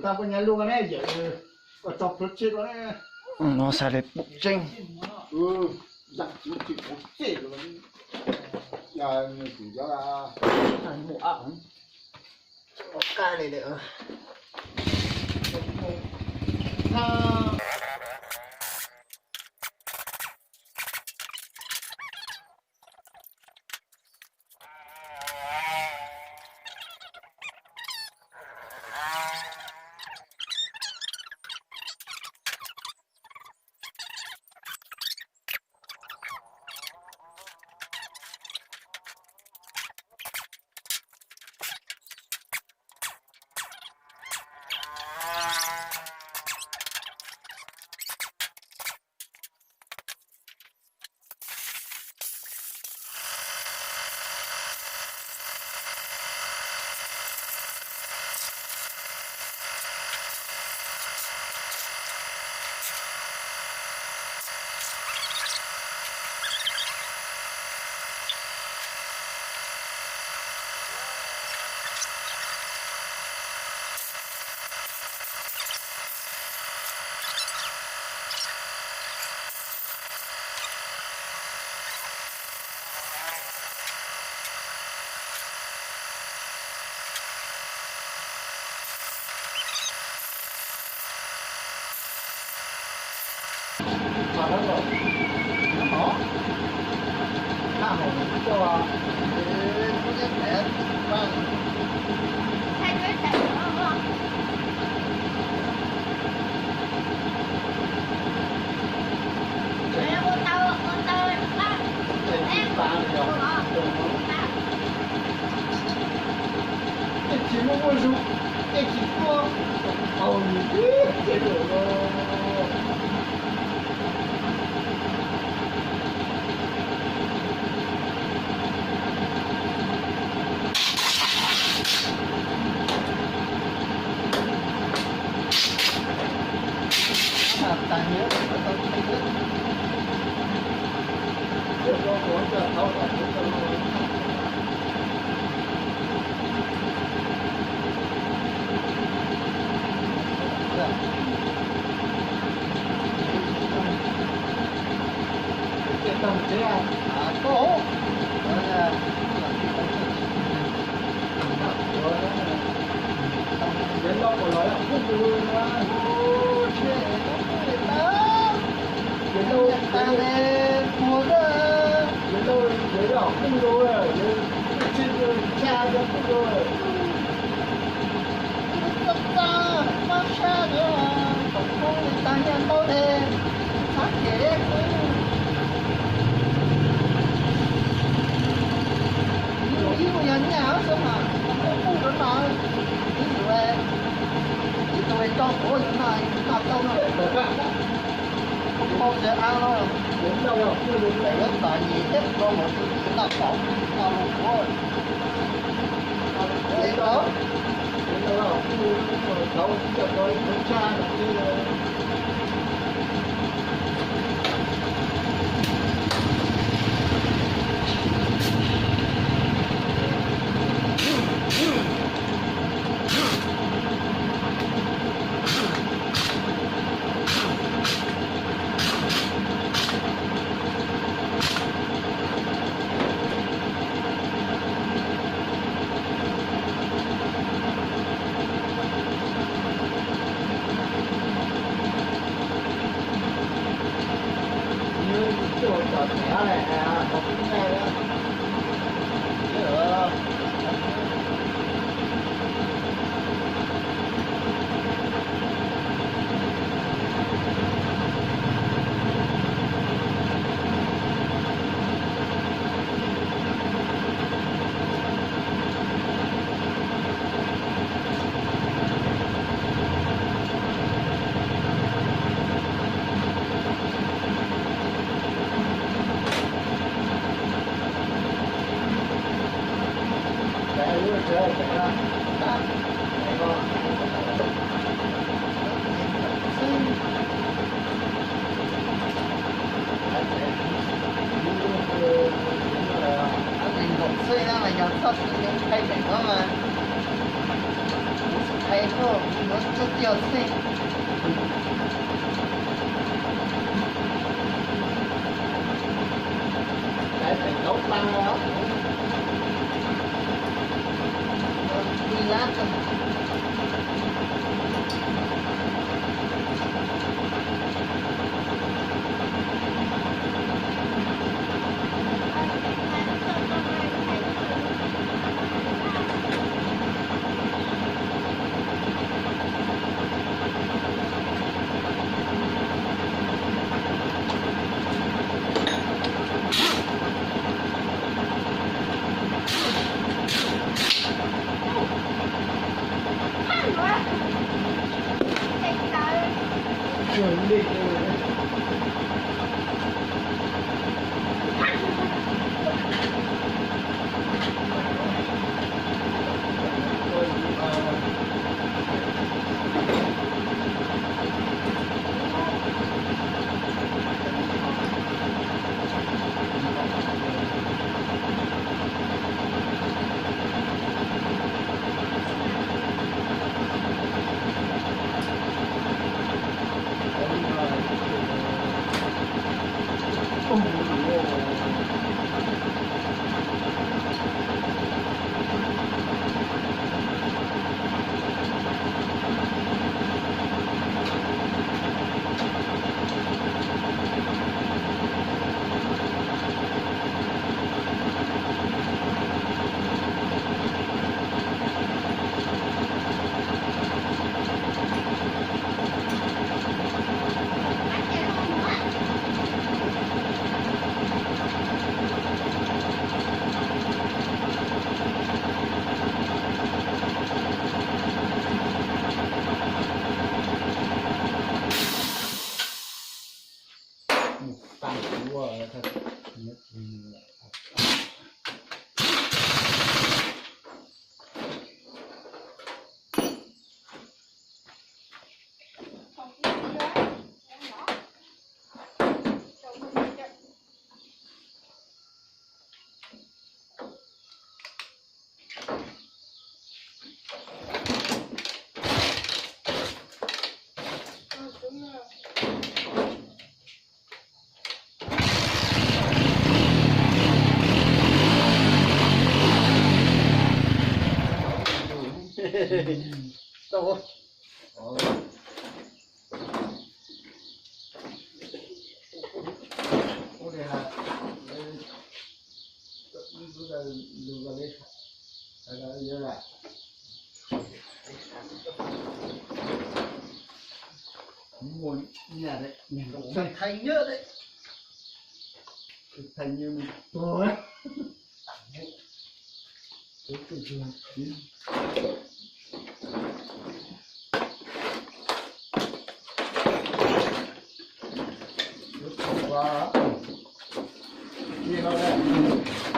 ta có nhà luôn này giờ có chọc rất chết đó nó xài để bụng chênh dặn chỉ bốc chết rồi nhà người chủ cho là bộ ảo cái này nữa mà nó rồi nó bỏ nó cho có cái thẻ vâng Hai đứa chạy nữa không? Mẹ con tao ba em chỉ muốn mua rượu chỉ mua thế rồi tài nhớ của tôi thấy rất để cho có cho tháo ra cái tông thế à có đến đâu còn nói là không được nữa đến đâu ta lên mua đó đến đâu đến đâu không rồi trên cha cho không rồi ta nó xa nữa không người ta nhận tôi thế phát kế yêu nhận nhà sao mà không phụ đó mà ví dụ tôi cho của những này làm đâu nữa không bao giờ ăn đâu đến đâu rồi chưa được để rất tại vì tiếp có một sự là bỏ vào một thôi đến đó đến đâu rồi cháu cho tôi cha là như chỗ trẻ này học cái này đó xây ra là nhà sắt thay cảnh đó mà 아이고, 어쩌지. Để thầy nấu băng đó. Đi lát rồi. Chuẩn bị. Tăng chúa thật nhất là đâu đây là đưa ra đây là lại muốn nhà đấy nhà nó thành thành nhớ đấy thành như mình tối cái chuyện